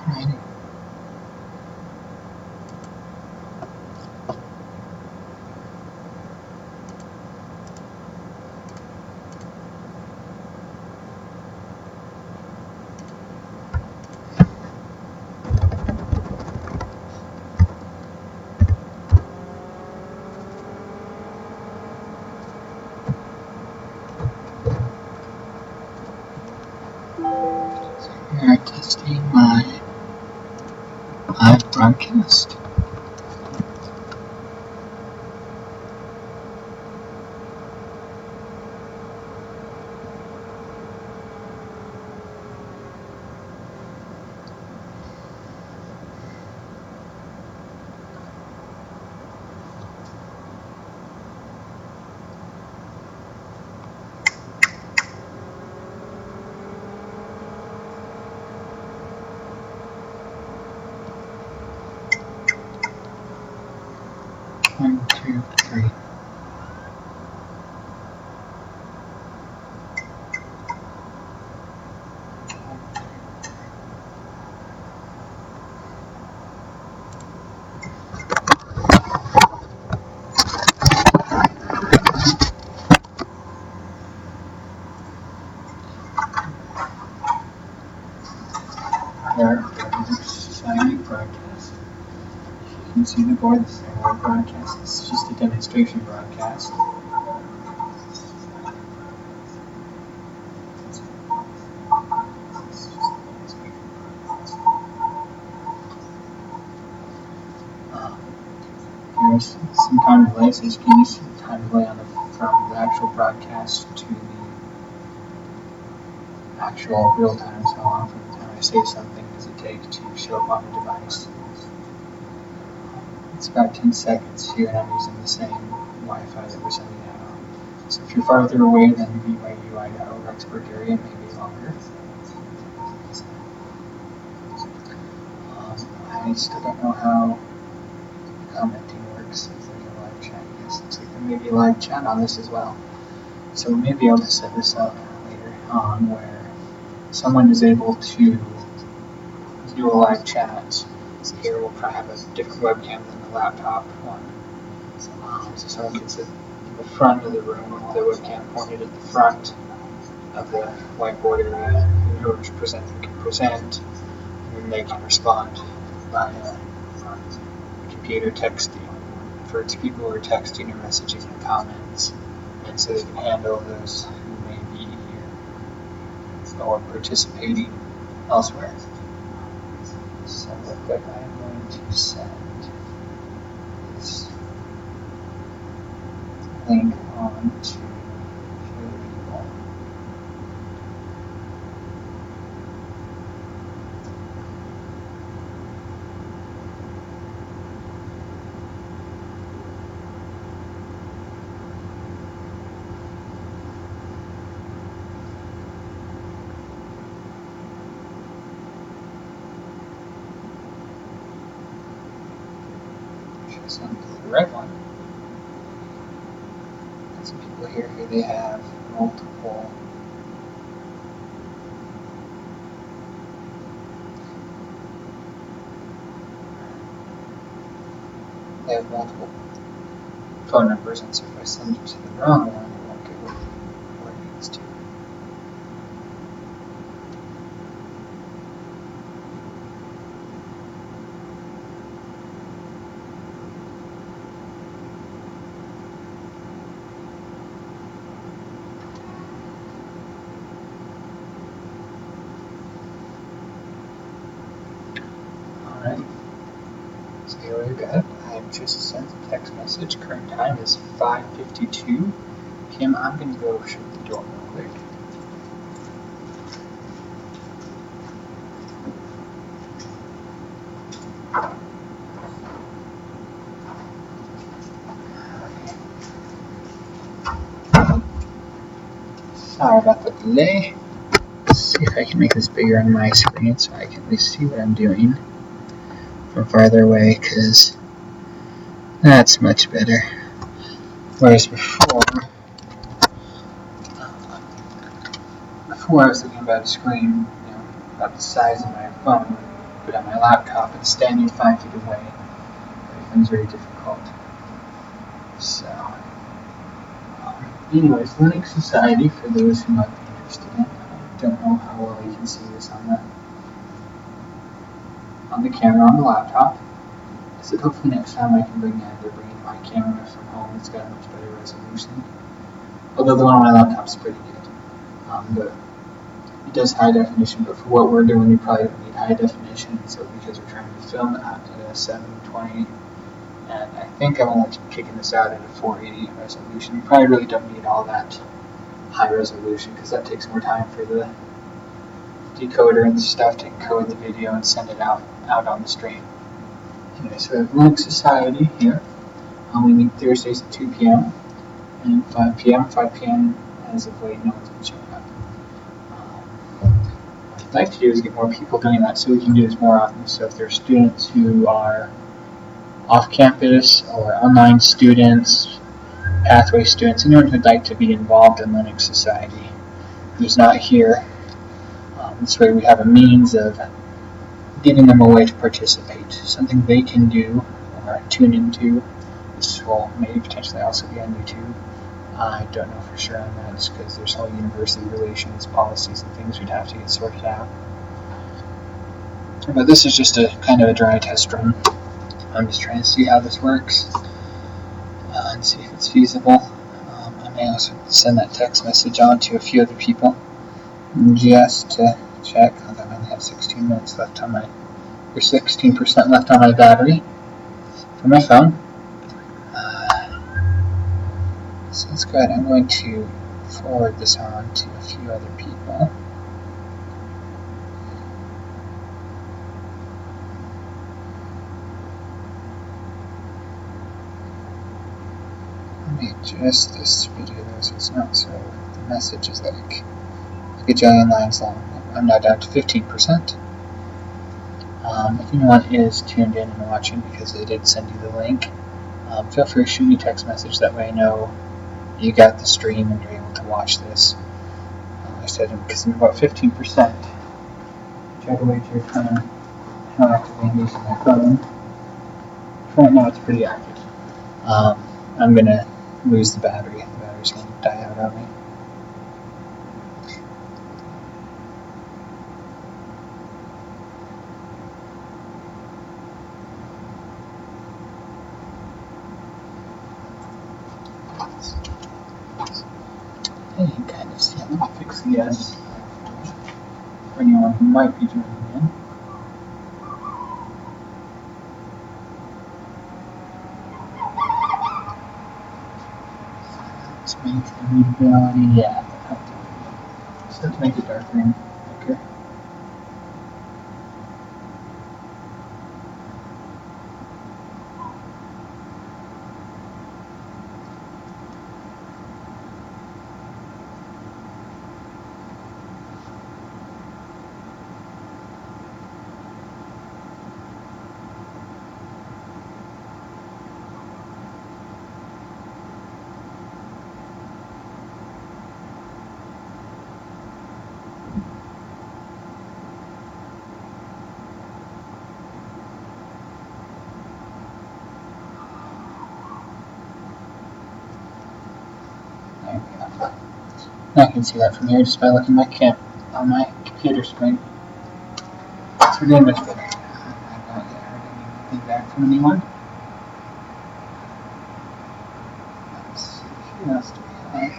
Alrighty. We are testing my live broadcast. One, two, three. There is a live broadcast. You can see the board. This is a live broadcast. This is just a demonstration broadcast. There's some time delay, so you can see the time delay from the actual broadcast to the actual real time. So how long from the time I say something does it take to show up on the device? It's about 10 seconds here, and I'm using the same Wi-Fi that we're sending out on. So if you're farther away than BYU, Idaho, Rexburg area, it may be longer. I still don't know how commenting works. If there's a live chat, yes, looks like there may be a live chat on this as well. So we may be able to set this up later on where someone is able to do a live chat. So here we'll probably have a different webcam than the laptop one. So someone can sit in the front of the room with the webcam pointed at the front of the whiteboard area. And whoever's presenting can present, and then they can respond via computer texting for its people who are texting or messaging in comments, and so they can handle those who may be here or participating elsewhere. So real quick, I am going to send this link on to a few people. Send to the right one. Got some people here who they have multiple phone numbers, and so if I send you to the wrong one, it won't get where it needs to. Alright, so here we go. I have just sent a text message. Current time is 5:52 p.m. I'm going to go shut the door real quick. Sorry about the delay. Let's see if I can make this bigger on my screen so I can at least see what I'm doing from farther away, because that's much better. Whereas before I was thinking about a screen, about the size of my phone, But on my laptop, it's standing 5 feet away. It becomes very difficult. So, anyways, Linux Society, for those who might be interested in, I don't know how well you can see this on the camera on the laptop. I said hopefully next time I can bring my camera from home. It's got a much better resolution. Although the one on my laptop's pretty good. But it does high definition, but for what we're doing, we probably don't need high definition. So because we're trying to film at a 720, and I think I'm only kicking this out at a 480 resolution. You probably really don't need all that high resolution because that takes more time for the decoder and stuff to encode the video and send it out on the stream. Anyway, so we have Linux Society here. We meet Thursdays at 2 p.m. and 5 p.m. 5 p.m. as of late, no one's been showing up. What I'd like to do is get more people doing that so we can do this more often. So if there are students who are off campus or online students, pathway students, anyone who'd like to be involved in Linux Society who's not here, this way we have a means of giving them a way to participate, something they can do or tune into. This will maybe potentially also be on YouTube. I don't know for sure on that just because there's whole university relations, policies, and things we'd have to get sorted out. But this is just a kind of a dry test run. I'm just trying to see how this works and see if it's feasible. I may also send that text message on to a few other people just to check. I only have 16 minutes left on 16% left on my battery for my phone. So let's go ahead. I'm going to forward this on to a few other people. Let me adjust this video so it's not so the message is like a gajillion lines long. I'm now down to 15%. If anyone is tuned in and watching because they did send you the link, feel free to shoot me a text message. That way I know you got the stream and you're able to watch this. I said because I'm about 15%. Try to wait your time how actively I'm using my phone. For right now it's pretty active. I'm going to lose the battery. The battery's going to die out on me. You can kind of see. I'm going to fix the S for anyone who might be joining in. Let's make the readability, yeah, that helped. So let's make it darker and thicker. Now I can see that from here just by looking on my computer screen. So we're doing much better. I've not yet heard anything back from anyone. Let's see, who else do we have?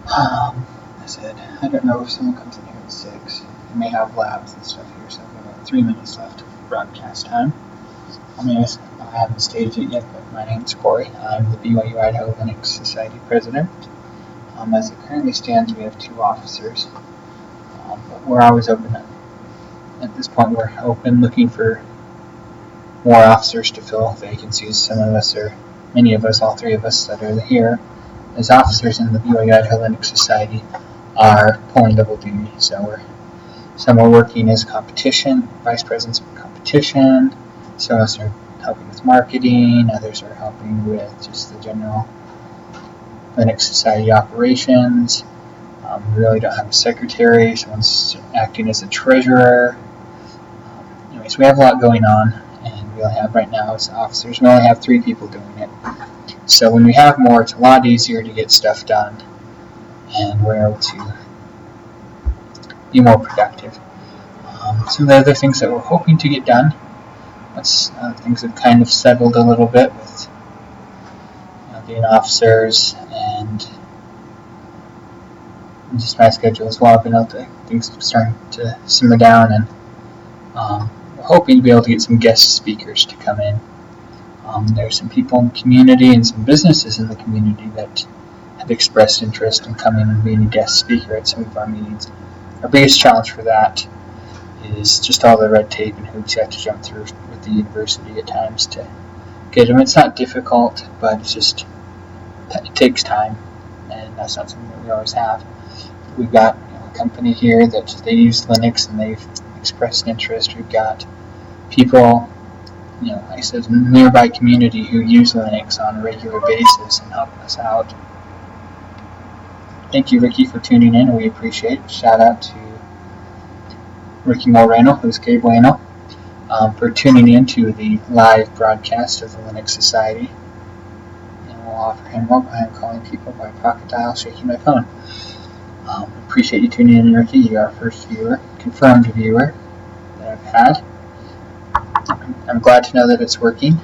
I said, I don't know if someone comes in here at 6. We may have labs and stuff here, so I've got about 3 minutes left of broadcast time. I haven't staged it yet, but my name's Corey. I'm the BYU Idaho Linux Society president. As it currently stands, we have 2 officers, but we're always open. At this point, we're open looking for more officers to fill vacancies. Many of us, all 3 of us that are here as officers in the BYU Idaho Linux Society are pulling double duty. So some are working as competition, vice presidents of competition. Some of us are helping with marketing, others are helping with just the general Linux Society operations. We really don't have a secretary. Someone's acting as a treasurer. Anyways, we have a lot going on, and we only have right now as officers, we only have 3 people doing it. So when we have more, it's a lot easier to get stuff done, and we're able to be more productive. Some of the other things that we're hoping to get done, once things have kind of settled a little bit with being officers and just my schedule as well. I've been able to, things are starting to simmer down, and we're hoping to be able to get some guest speakers to come in. There's some people in the community and some businesses in the community that have expressed interest in coming and being a guest speaker at some of our meetings. Our biggest challenge for that is just all the red tape and hoops you have to jump through with the university at times to get them. It's not difficult, but it's just, it takes time, and that's not something that we always have. We've got a company here that they use Linux and they've expressed interest. We've got people, like I said, in the nearby community who use Linux on a regular basis and help us out. Thank you, Ricky, for tuning in. We appreciate it. Shout out to Ricky Moreno, who's Gabe Bueno, for tuning in to the live broadcast of the Linux Society. And we'll offer him up. I am calling people by pocket dial, shaking my phone. Appreciate you tuning in, Ricky. You're our first viewer, confirmed viewer that I've had. I'm glad to know that it's working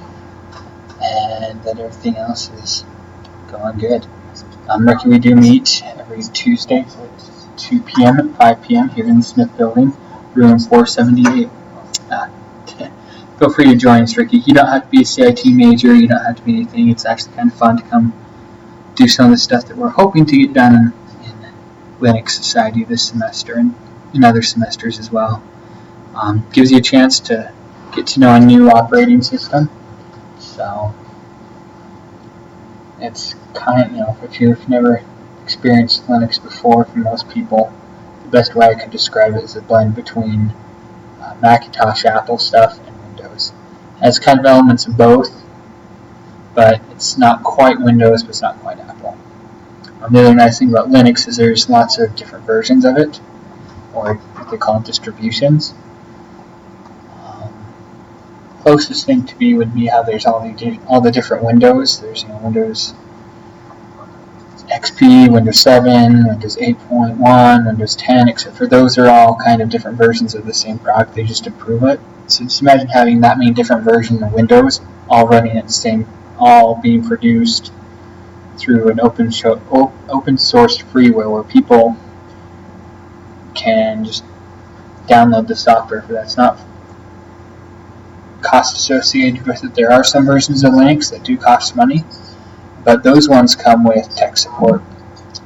and that everything else is going good. Ricky, we do meet every Tuesday at 2 p.m. and 5 p.m. here in the Smith Building, room 478. Feel free to join us, Ricky. You don't have to be a CIT major. You don't have to be anything. It's actually kind of fun to come do some of the stuff that we're hoping to get done in Linux Society this semester and in other semesters as well. Gives you a chance to get to know a new operating system. So it's kind of, if you've never experienced Linux before, for most people, the best way I could describe it is a blend between Macintosh, Apple stuff, and Windows. It has kind of elements of both, but it's not quite Windows, but it's not quite Apple. The other nice thing about Linux is there's lots of different versions of it, or what they call distributions. Closest thing to me would be how there's all the different Windows. There's Windows XP, Windows 7, Windows 8.1, Windows 10, except for those are all kind of different versions of the same product. They just improve it. So just imagine having that many different versions of Windows all running at the same, all being produced through an open source freeware where people can just download the software for that. It's not cost associated with it. There are some versions of Linux that do cost money, but those ones come with tech support.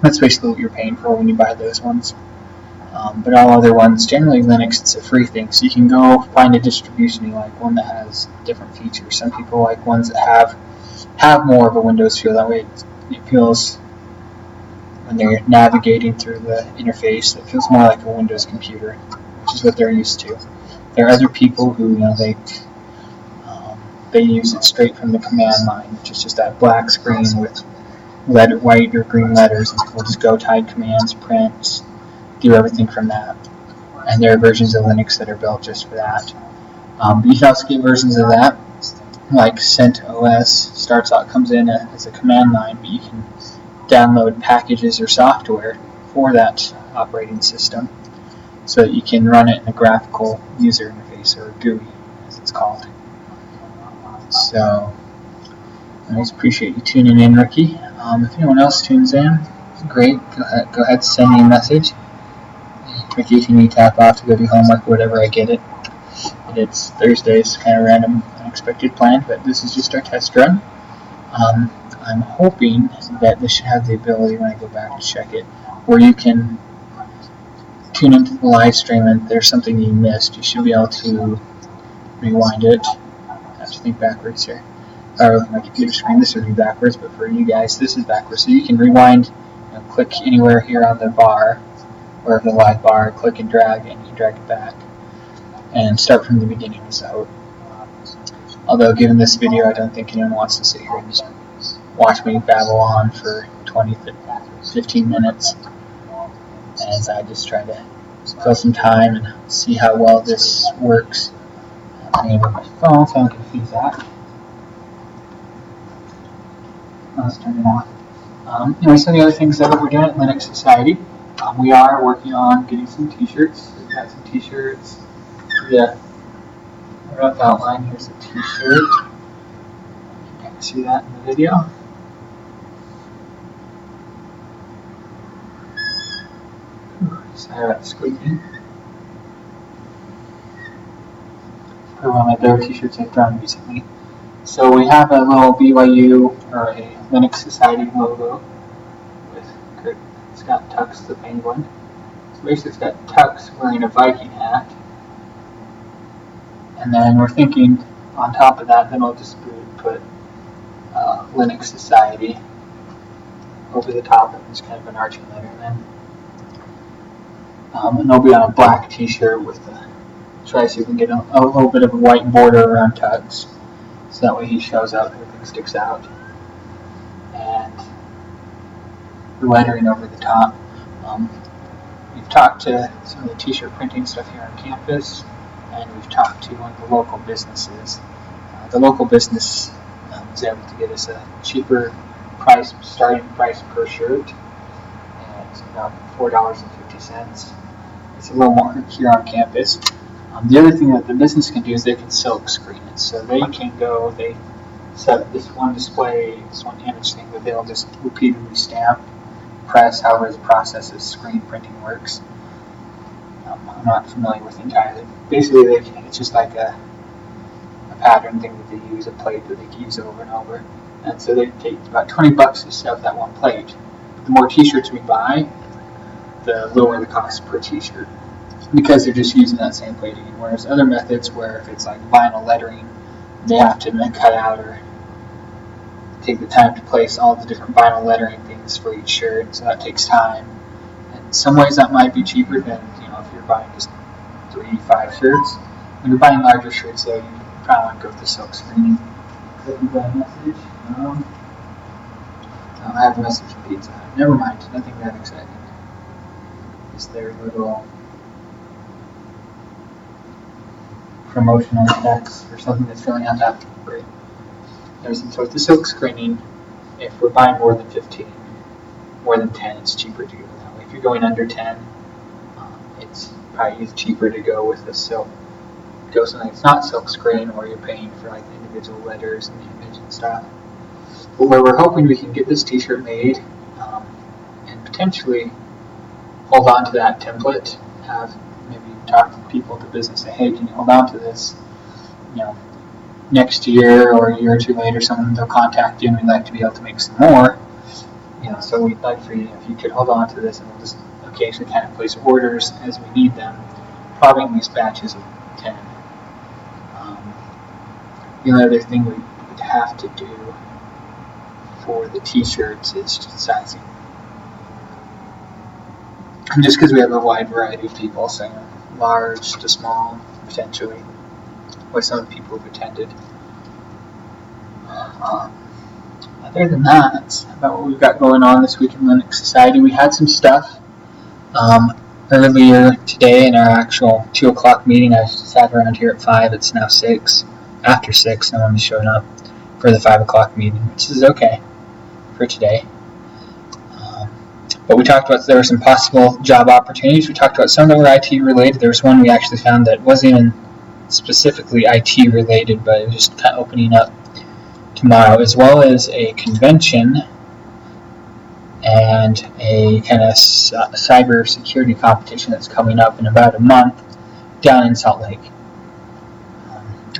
That's basically what you're paying for when you buy those ones. But all other ones, generally Linux, it's a free thing, so you can go find a distribution you like, one that has different features. Some people like ones that have more of a Windows feel. That way it feels, when they're navigating through the interface, it feels more like a Windows computer, which is what they're used to. There are other people who, they use it straight from the command line, which is just that black screen with white or green letters, and people just go type commands, print, do everything from that. And there are versions of Linux that are built just for that. But you can also get versions of that, like CentOS comes in as a command line, but you can download packages or software for that operating system so that you can run it in a graphical user interface, or GUI as it's called. So I just appreciate you tuning in, Ricky. If anyone else tunes in, great. Go ahead, send me a message. Ricky, if you need to tap off to go do homework, whatever, I get it. It's Thursdays, kind of random, unexpected plan, but this is just our test run. I'm hoping that this should have the ability, when I go back to check it, where you can tune into the live stream and if there's something you missed, you should be able to rewind it. I have to think backwards here. My computer screen, this would be backwards, but for you guys, this is backwards. So you can rewind, click anywhere here on the bar, wherever the live bar, click and drag, and you can drag it back and start from the beginning. So, although given this video, I don't think anyone wants to sit here and just watch me babble on for 20 to 15 minutes. as I just try to kill some time and see how well this works. I'm able my phone so I can confuse that. Let's turn it off. Anyway, some of the other things that we're doing at Linux Society, we are working on getting some t-shirts. We've got some t-shirts. Yeah, rough outline. Here's a t-shirt. You can see that in the video. Sorry about the squeaking. For one of my better t-shirts I've done recently. So we have a little BYU or a Linux Society logo with Scott Tux the penguin. So basically it's got Tux wearing a Viking hat. And then we're thinking on top of that, then we'll just put Linux Society over the top of this kind of an arching letter. And it'll be on a black t-shirt with try to see if we can get a little bit of a white border around Tux. So that way he shows up, everything sticks out. And the lettering over the top. We've talked to some of the t-shirt printing stuff here on campus, and we've talked to one of the local businesses. The local business was able to get us a cheaper price, starting price per shirt. And it's about $4.50. It's a little more here on campus. The other thing that the business can do is they can silk screen it. So they set up this one display, this one image thing that they'll just repeatedly stamp, press, however the process of screen printing works. I'm not familiar with entirely. Basically, it's just like a pattern thing that they use, a plate that they can use over and over. And so they take about $20 to set up that one plate. The more t-shirts we buy, the lower the cost per t-shirt, because they're just using that same plating. Whereas other methods where if it's like vinyl lettering, they have to then cut out or take the time to place all the different vinyl lettering things for each shirt, so that takes time. In some ways that might be cheaper than, if you're buying just 3-5 shirts. When you're buying larger shirts though, you probably want to go with the silk screening. So you got a message. I have a message from Pizza Hut. Never mind, nothing that exciting. Just their little promotional text or something that's really not that great. So with the silk screening, if we're buying more than 15, more than 10, it's cheaper to go that way. If you're going under 10, it's probably cheaper to go with the silk. Go something that's not silk screen, where you're paying for like the individual letters and the image and stuff. But where we're hoping we can get this t-shirt made and potentially hold on to that template, have maybe talk to people at the business, say, hey, can you hold on to this? Next year or a year or two later, they'll contact you and we'd like to be able to make some more. So we'd like for you, if you could hold on to this, and we'll just occasionally kind of place orders as we need them, probably in these batches of 10. The other thing we would have to do for the t-shirts is just sizing. And just because we have a wide variety of people, so large to small, potentially, with some of the people who've attended. Other than that, that's about what we've got going on this week in Linux Society. We had some stuff earlier today in our actual 2 o'clock meeting. I sat around here at 5. It's now 6. After 6, no one's showing up for the 5 o'clock meeting, which is okay for today. But we talked about there were some possible job opportunities. We talked about some that were IT related. There was one we actually found that wasn't even specifically IT related, but it was just kind of opening up tomorrow, as well as a convention and a kind of cyber security competition that's coming up in about a month down in Salt Lake.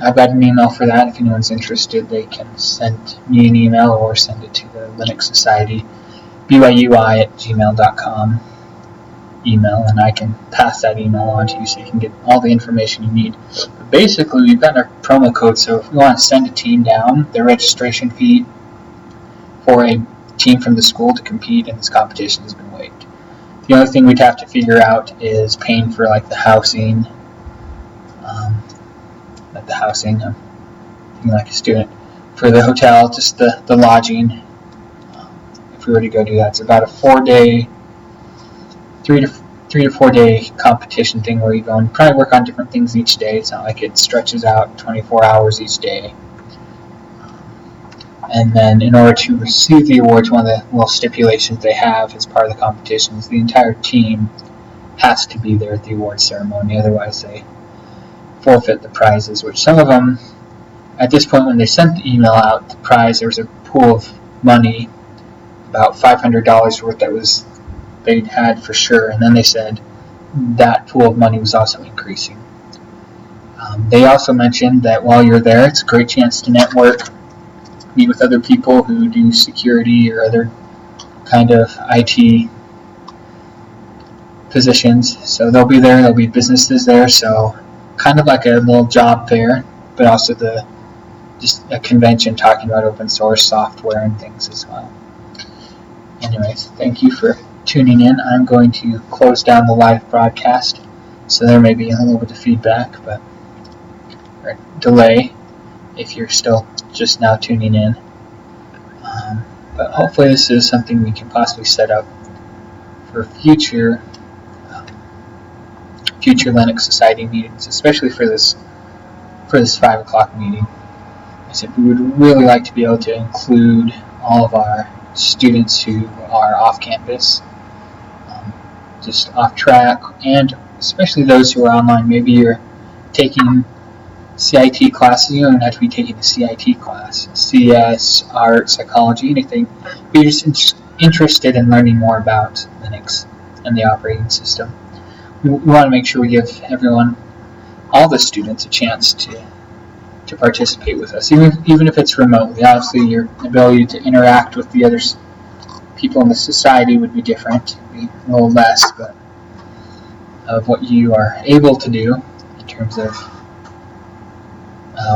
I've got an email for that. If anyone's interested, they can send me an email or send it to the Linux Society byui@gmail.com email, and I can pass that email on to you so you can get all the information you need. But basically, we've got our promo code, so if we want to send a team down, the registration fee for a team from the school to compete in this competition has been waived. The only thing we'd have to figure out is paying for like the housing, I'm thinking like a student, for the hotel, just the lodging. If we were to go do that, it's about a 4-day, to 4 day competition thing where you go and probably work on different things each day. It's not like it stretches out 24 hours each day. And then in order to receive the awards, one of the little stipulations they have as part of the competition is the entire team has to be there at the award ceremony, otherwise they forfeit the prizes, which some of them, at this point when they sent the email out, the prize, there was a pool of money, about $500 worth that was they'd had for sure, and then they said that pool of money was also increasing. They also mentioned that while you're there, it's a great chance to network, meet with other people who do security or other kind of IT positions. So they'll be there, there'll be businesses there, so kind of like a little job fair, but also just a convention talking about open source software and things as well. Anyways, thank you for tuning in. I'm going to close down the live broadcast, so there may be a little bit of feedback, or delay if you're still just now tuning in. But hopefully this is something we can possibly set up for future Linux Society meetings, especially for this 5 o'clock meeting. I said we would really like to be able to include all of our students who are off campus, just off track, and especially those who are online. Maybe you're taking CIT classes. You don't have to be taking a CIT class, CS, art, psychology, anything. But you're just interested in learning more about Linux and the operating system. We want to make sure we give everyone, all the students, a chance to participate with us, even if it's remotely. Obviously, your ability to interact with the other people in the society would be different, be a little less, but of what you are able to do in terms of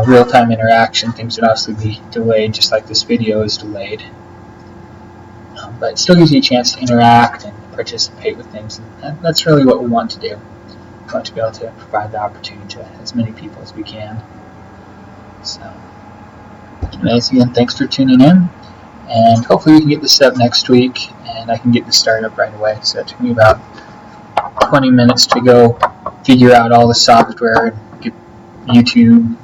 real-time interaction, things would obviously be delayed, just like this video is delayed. But it still gives you a chance to interact and participate with things, and that's really what we want to do. We want to be able to provide the opportunity to as many people as we can. So, anyways, again, thanks for tuning in, and hopefully we can get this set up next week, and I can get this started up right away. So it took me about 20 minutes to go figure out all the software and get YouTube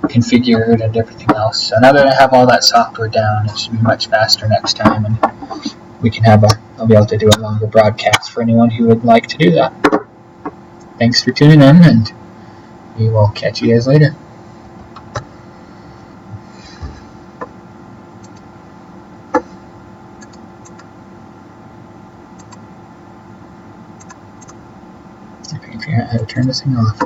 configured and everything else. So now that I have all that software down, it should be much faster next time, and we can I'll be able to do a longer broadcast for anyone who would like to do that. Thanks for tuning in, and we will catch you guys later. I can figure out how to turn this thing off.